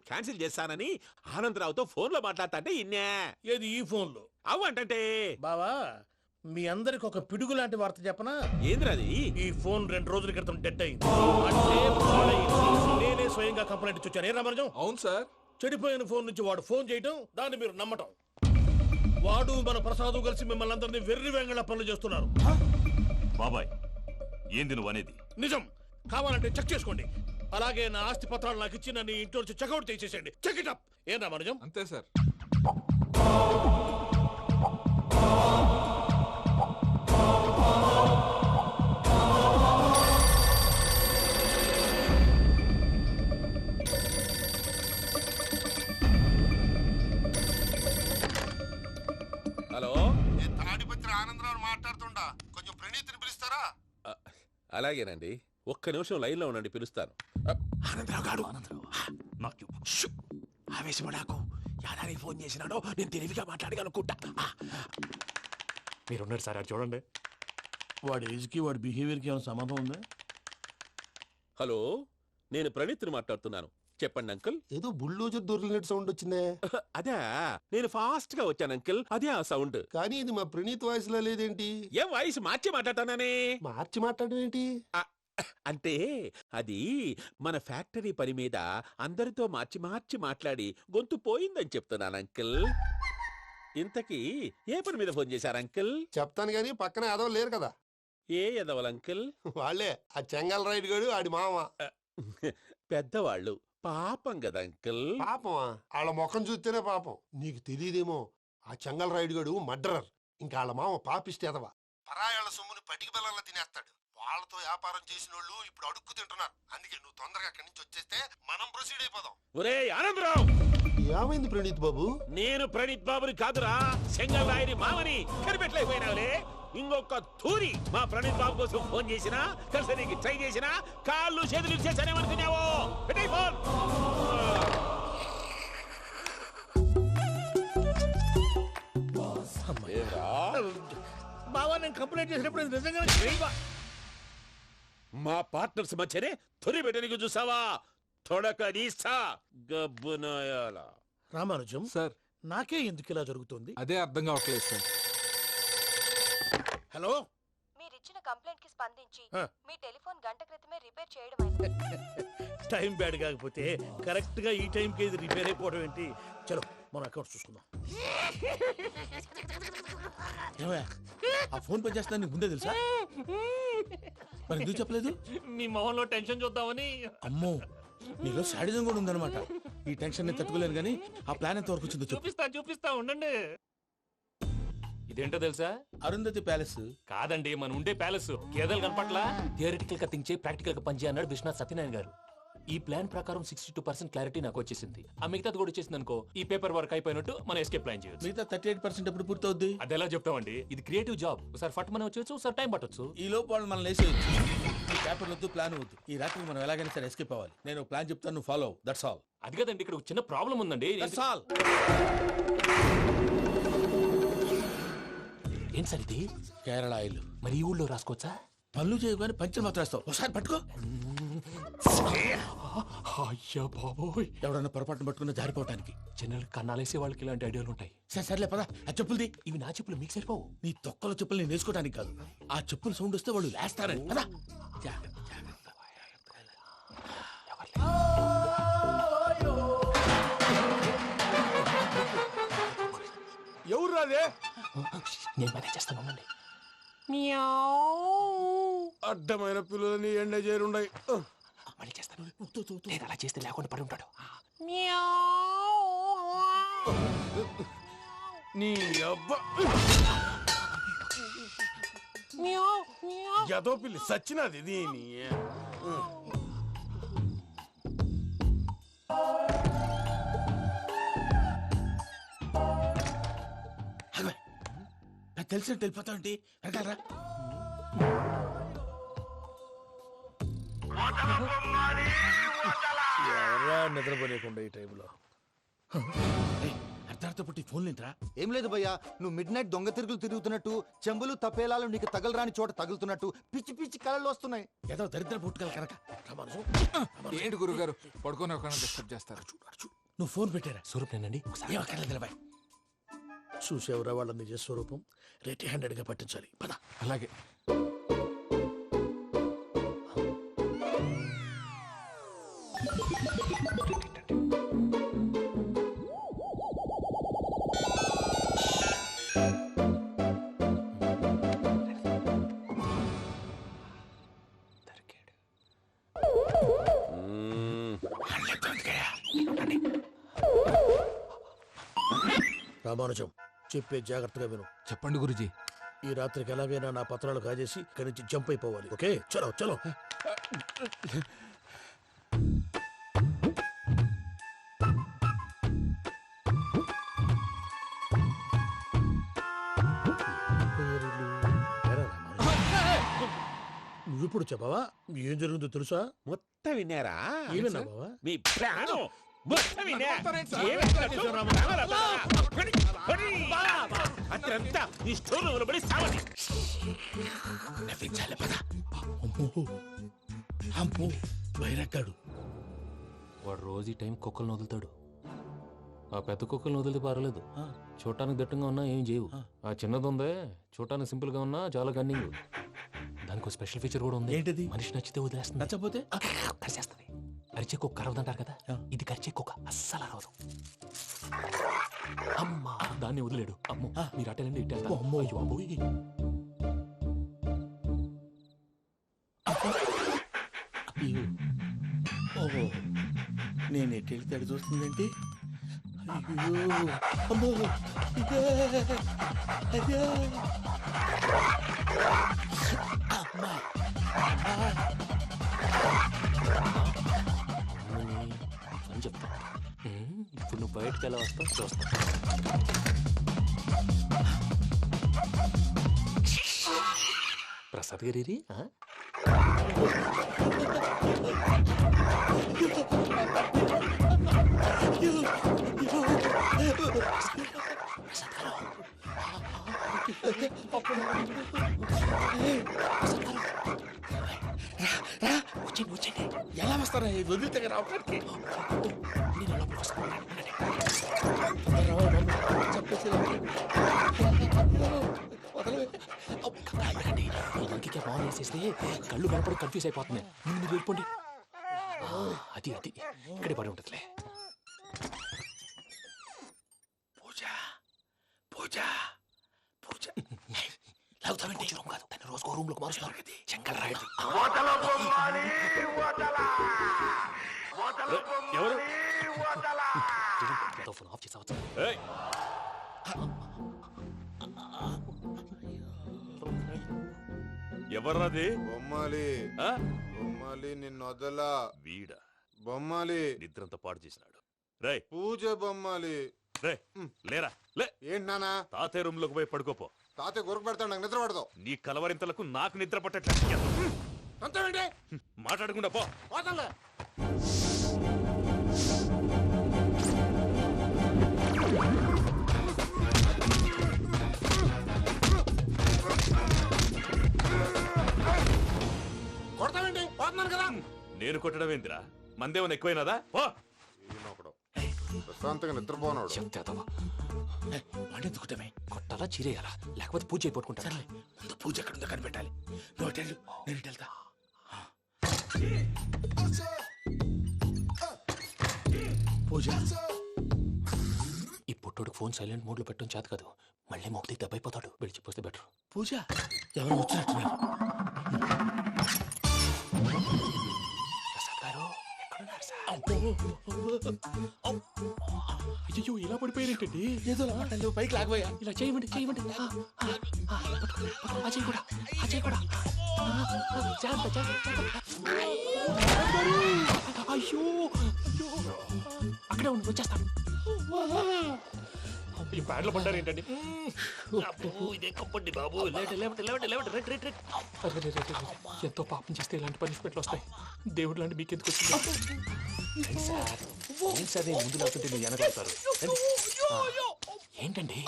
Cancel చేస్తానని ఆనందరావుతో phone లో మాట్లాడతాంటే ఇన్నే. ఏది ఈ ఫోన్లో? అవ్వంటే బావా, మీ అందరికి ఒక పిడుగు లాంటి వార్త చెప్పనా? ఏంద్రది? ఈ ఫోన్ 2 రోజుల క్రితం డెడ్ అయింది. అంటే పాడైంది. నేనే స్వయంగా కంప్లైంట్ ఇచ్చి వచ్చాను. ఏ రామరాజం? అవును సార్. చెడిపోయిన ఫోన్ నుంచి వాడు ఫోన్ చేయటం, దాన్ని మీరు నమ్మటం. వాడు మన ప్రసాదు కలిసి మిమ్మల్ని అందరినీ వెర్రి వెంగళ పనులు చేస్తున్నారు. బాబాయ్, ఏంది నువ్వు అనేది? నిజం. కావాలంటే చెక్ చేసుకోండి. అలాగే నా ఆస్తి పత్రాలు నాకు ఇచ్చి నన్ను ఇంట్లో నుంచి చెక్అౌట్ చేసేసండి. Check it up. ఏం రామరాజం? అంతే సార్. హలో, నేను తాడిపత్రి ఆనందరావు మాట్లాడుతుండా. కొంచెం ప్రణీతిని పిలుస్తారా? అలాగేనండి. ఒక్క నిమిషం లైన్ లో ఉండండి, పిలుస్తాను. ఆనందరావు గాడు. నాకు ఆవేశపడాకు. యాదానికి ఫోన్ చేసినాడో నేను తెలివిగా మాట్లాడగలనుకుంటా. మీరున్నారు సార్, అది చూడండి. వాడి ఏజ్కి వాడి బిహేవియర్కి ఏమైనా సంబంధం ఉందా? హలో, నేను ప్రణీత్ని మాట్లాడుతున్నాను. చెప్పండి అంకుల్. ఏదో బుల్డోజర్ దొరికినట్టు సౌండ్ వచ్చిందే. అదే, నేను ఫాస్ట్ గా వచ్చాను అంకుల్. అదే ఆ సౌండ్. కానీ ఇది మా ప్రణీత్ వాయిస్ లో లేదేంటి? ఏం వాయిస్ మార్చి మాట్లాడతానని? మార్చి మాట్లాడడం ఏంటి? అంటే అది మన ఫ్యాక్టరీ పని మీద అందరితో మార్చి మార్చి మాట్లాడి గొంతు పోయిందని చెప్తున్నాను అంకుల్. ఇంతకీ ఏ పని మీద ఫోన్ చేశారు అంకుల్? చెప్తాను గానీ పక్కన యాదవ్ లేరు కదా. ఏ ఎదవలు అంకుల్? వాళ్ళే ఆ చెంగల్ రైడ్ గడు ఆడి మామ. పెద్దవాళ్ళు, పాపం కదా అంకుల్. పాపమా? వాళ్ళ ముఖం చూస్తేనే పాపం. నీకు తెలియదేమో, ఆ చెంగల్ రైడ్ గడు మర్డరర్. ఇంకా వాళ్ళ మామ పాపిస్తేదవా. పరాయాళ్ళ సొమ్ముని పటికి బెల్లంలో తినేస్తాడు. వాళ్ళతో వ్యాపారం చేసిన వాళ్ళు ఇప్పుడు అడుక్కు తింటున్నారు. అందుకే నువ్వు తొందరగా అక్కడి నుంచి వచ్చేస్తే మనం ప్రొసీడ్ అయిపోదాం. ఒరే ఆనందరావు, ఏమైంది ప్రణీత్ బాబు? నేను ప్రణీత్ బాబుని కాదురా, సెంగల్ రాయని మామని. కనిపెట్టలేకపోయినావులే. ఇంకొక తూరి మా ప్రణీత్ బాబు కోసం ఫోన్ చేసినా, కలిసి ట్రై చేసినా కాళ్ళు చేతులు చేశానేమనుకున్నావో. పెట్టే ఫోన్. బావా, నేను కంప్లైంట్ చేసినప్పుడు ఇది నిజంగానే చేయవా? మా పార్ట్నర్స్ మధ్యనే తొలి పెట్టడానికి చూసావా? తొడక నీస్తా గబ్బునాయాల. రామానుజం సార్, నాకే ఎందుకు ఇలా జరుగుతుంది? అదే అర్థం కావట్లేదు సార్. హలో, మీరిచ్చిన కంప్లైంట్ కి స్పందించి ఆ. మీ టెలిఫోన్ గంట క్రితమే రిపేర్ చేయడమైంది. టైం బ్యాడ్ కాకపోతే కరెక్ట్ గా ఈ టైంకి ఇది రిపేర్ అయిపోవడం ఏంటి? చలో మన అకౌంట్ చూసుకుందాం. ఏమయ్య, ఆ ఫోన్ పని చేస్తా నీకు ముందే తెలుసా? మరి ఎందుకు చెప్పలేదు? మీ మొహంలో టెన్షన్ చూద్దామని. అమ్మో, నీలో శాడిజం కూడా ఉందన్నమాట. ఈ టెన్షన్ నేను తట్టుకోలేను కానీ ఆ ప్లాన్ ఎంత వరకు వచ్చిందో చెప్పు. చూపిస్తా ఉండండి. ఇదేంటో తెలుసా? అరుంధతి ప్యాలెస్ కాదండి, మన ఉండే ప్యాలెస్. గేదెలు కనపట్లా? థియరిటికల్ గా థింక్ చేయి, ప్రాక్టికల్ గా పనిచేయ అన్నాడు విశ్వనాథ్ సత్యనారాయణ గారు. ఈ ప్లాన్ ప్రకారం 62% క్లారిటీ నాకు వచ్చేసింది. ఆ మిగతాది కూడా వచ్చేసింది అనుకో, ఈ పేపర్ వర్క్ అయిపోయినట్టు మనం ఎస్కేప్ ప్లాన్ చేయొచ్చు. మిగతా 38% ఎప్పుడు పూర్తవుద్ది? అది ఎలా చెప్తామండి? ఇది క్రియేటివ్ జాబ్. ఒకసారి ఫట్ మనం వచ్చేయచ్చు, ఒకసారి టైం పట్టొచ్చు. ఈ లోపు వాళ్ళు మనం లేసేయచ్చు. ఈ పేపర్ వద్దు, ప్లాన్ వద్దు. ఈ రాత్రి మనం ఎలాగైనా సరే ఎస్కేప్ అవ్వాలి. నేను ప్లాన్ చెప్తాను, నువ్వు ఫాలో. That's all. అది కదండి, ఇక్కడ ఒక చిన్న ప్రాబ్లం ఉందండి. That's all. ఏం సార్ ఇది? కేరళ ఆయిల్. మరి ఈ ఊళ్ళో రాసుకోవచ్చా? పనులు చేయవు కానీ పంచలు మాత్రం వేస్తావు. ఒకసారి పట్టుకో. అయ్యా బాబోయ్, ఎవడన్నా పొరపాటున పట్టుకున్న జారిపోవటానికి. జనరల్ కన్నాలేసే వాళ్ళకి ఇలాంటి ఐడియాలు ఉంటాయి. సర్లే పదా, ఆ చెప్పులది. ఇవి నా చెప్పులు, మీకు సరిపోవు. నీ తొక్కల చెప్పులు నేను వేసుకోవడానికి కాదు, ఆ చెప్పులు సౌండ్ వస్తే వాళ్ళు లేస్తారని. పదా. ఎవరు రాదే? నేను మేనేజ్ చేస్తాను. అడ్డమైన పిల్లలని ఎండ చేరుండయి. మళ్ళీ చేస్తాను. నేను అలా చేస్తే లేకుండా పడి ఉంటాడు. నీ అబ్బా ఎదో పిల్లి సచ్చినది దీని. నాకు తెలిసినట్టు వెళ్ళిపోతా ఉంటే వెనకాలరా. ఎవరా నిద్రపోలేకుండా ఈ టైంలో? అర్ధార్థ పుట్టి ఫోన్ లేంట్రా? ఏం లేదు భయ్యా, నువ్వు మిడ్ నైట్ దొంగ తిరుగులు తిరుగుతున్నట్టు, చెంబులు తపేలాలు నీకు తగలరాని చోట తగులుతున్నట్టు పిచ్చి పిచ్చి కళలు వస్తున్నాయి. ఏదో దరిద్ర పుట్టుకల కనుక. రామానుజం, ఏంటి గురుగారు పడుకొని ఒక డిస్టర్బ్ చేస్తారు? నువ్వు ఫోన్ పెట్టారా? స్వరూప్నేనండి ఒకసారి ఏమక్కర్లేదు నిలబాయ్. చూసేవరా వాళ్ళ నిజ స్వరూపం. రెట్టి హ్యాండెడ్ గా పట్టించాలి. పద. అలాగే. రామానుజం, చెప్పే జాగ్రత్తగా విను. చెప్పండి గురుజీ. ఈ రాత్రికి ఎలాగైనా నా పత్రాలు కాజేసి ఇక్కడి నుంచి జంప్ అయిపోవాలి. ఓకే, చలో చలో. నువ్విప్పుడు చెప్పవా? ఏం జరిగిందో తెలుసా? మొత్తం విన్నారా? ఏమన్నా బావా? మీ ప్రాణం మొత్తం విన్నా. అత్రంతా ఈ స్టోర్ రూమ్ పడి సావని. నవ్వించాలి, పద. అమ్మో అమ్మో, వైరక్కాడు. వాడు రోజు ఈ టైం కుక్కలను వదులుతాడు. ఆ పెద్ద కుక్కలను వదిలితే పర్లేదు, చూడటానికి దట్టంగా ఉన్నా ఏం చేయవు. ఆ చిన్నది ఉందే, చూడటానికి సింపుల్ గా ఉన్నా చాలా కన్నింగ్. దానికి స్పెషల్ ఫీచర్ కూడా ఉంది. ఏంటిది? మనిషి నచ్చితే వదిలేస్తుంది, నచ్చపోతే కరిచేస్తుంది. అరిచే కుక్క అరవదంటారు కదా, ఇది కరిచే కుక్క అస్సలు అరవదు. అమ్మా, దాన్ని వదిలేడు. అమ్మో, మీరు అటెండి ఇటు వెళ్తారు. అమ్మో. అయ్యో అబ్బోయ్. ఓహో, నేను ఎటు వెళ్తాడు చూస్తుందేంటి? అయ్యో అమ్మో, ఇదే అదే. అమ్మా అని చెప్తా. ఇప్పుడు నువ్వు బయటకు ఎలా వస్తావు చూస్తా. ప్రసాద్ గారి వచ్చండి. ఎలా వస్తారా? వదిలితే రావడానికి ఇంకే బాగా వేసేస్తే కళ్ళు కనపడి కన్ఫ్యూజ్ అయిపోతున్నాయి. మీరు వెళ్ళిపోండి. అది అది ఇక్కడే పడి ఉంటుందిలే. పూజ పూజ పూజ లాగుతామంటే రూమ్ కాదు, దాన్ని రోజుకో రూమ్ లోకి మారుస్తున్నారు కదా. చెంగల్ రాయుడు. ఎవరు? ఫోన్ ఆఫ్ చేసావచ్చు. ఎవర్రాది? బొమ్మాలి ఆ? బొమ్మాలి నిన్నొదలా. వీడా బొమ్మాలి నిద్రంతా పాడు చేసినాడు. రేయ్ పూజ బొమ్మాలి. రే లేరా లే. ఏంటి నానా? తాతయ్య రూమ్ లోకి పోయి పడుకోపో. తాతయ్య గురకు పెడతాడు, నాకు నిద్ర పడదు. నీ కలవరింతలకు నాకు నిద్ర పట్టట్లేదు. అంతేంటి? మాట్లాడకుండా పో. పోతాలే. కొడతావేంటి? పోతున్నాను కదా. నేను కొట్టడం ఏందిరా? మందేమన్నా ఎక్కువైనదా? పో. ఈయనొకడు ప్రశాంతంగా నిద్రపోనాడు. చెప్తావా? వాడెందుకుంటామే? కొట్టాలా చీరేయాలా, లేకపోతే పూజ అయిపోట్టుకుంటా. సర్లే, ముందు పూజ ఎక్కడుందో కనిపెట్టాలి. నువ్వు అటు వెళ్ళు, నేను ఇటు వెళ్తా. పూజ, ఈ పుట్టోడికి ఫోన్ సైలెంట్ మోడ్ లో పెట్టడం చేత కాదు. మళ్ళీ మొక్కి దెబ్బైపోతాడు. విడిచిపోతే బెటర్. పూజ ఎవరు వచ్చినట్టున్నారు? ప్రసాద్ గారు ఎక్కడున్నారు సార్? అయ్యో, ఇలా పడిపోయారేంటండి? ఏదో మాటలు పైకి లాగబోయా. ఇలా చేయమండి. అజయ్ కూడా జాగ్రత్త. అయ్యో అక్కడే ఉండి వచ్చేస్తాను. ఈ బ్యాడ్లో పడ్డారు ఏంటండి? ఇదే కప్పండి బాబు. ఎంతో పాపం చేస్తే ఇలాంటి పనిష్మెంట్లు వస్తాయి. దేవుడు లాంటి మీకెందుకు వచ్చింది సార్? ఏం సరే ముందు లేకుంటే మీరు వెనకాడతారు ఏంటండి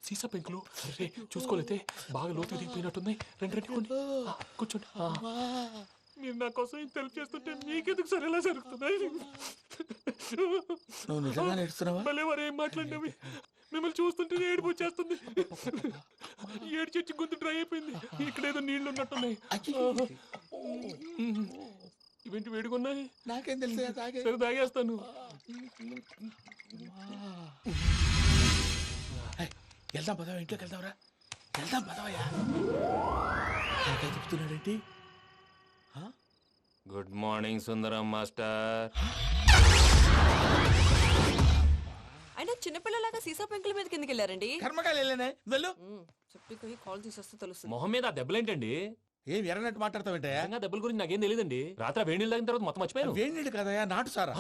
సీసా పెంకులు అరే చూసుకోలేతే బాగా లోతు దిగిపోయినట్టున్నాయి రెండు రెండు కొన్ని కూర్చోండి మీరు నా కోసం ఇంత హెల్ప్ చేస్తుంటే మీకెందుకు సరే ఎలా జరుగుతున్నాయి నువ్వు నిజంగా నేర్చుతున్నావా? మళ్ళీ వారు ఏం మాట్లాడినవి మిమ్మల్ని చూస్తుంటే ఏడుపు వచ్చేస్తుంది ఏడు చెట్టు గొంతు డ్రై అయిపోయింది ఇక్కడ ఏదో నీళ్లు ఉన్నట్టున్నాయి ఇవేంటి వేడుకున్నాయి నాకేం తెలుసు సరే తాగేస్తాను వెళ్దాం పదవా, ఇంట్లోకి వెళ్దాంరా. వెళ్దాం పదవయ్యా. చెప్తున్నాడేంటి? గుడ్ మార్నింగ్ సుందరం మాస్టర్ అయినా చిన్నపిల్లలాగా సీసా పెంకుల మీద కిందకి వెళ్ళారండి. కర్మకాయలు వెళ్ళానే వెళ్ళు. చెప్పి కాల్ తీసేస్తే తెలుస్తుంది. మొహం మీద ఆ దెబ్బలేంటండి ఏం ఎర్రనట్టు మాట్లాడతావేంటయ్యా? దెబ్బల గురించి నాకేం తెలియదండి రాత్రి వేడి నీళ్ళు తాగిన తర్వాత మొత్తం మర్చిపోయాను వేడి నీళ్ళు కదయా, నాటు సారా.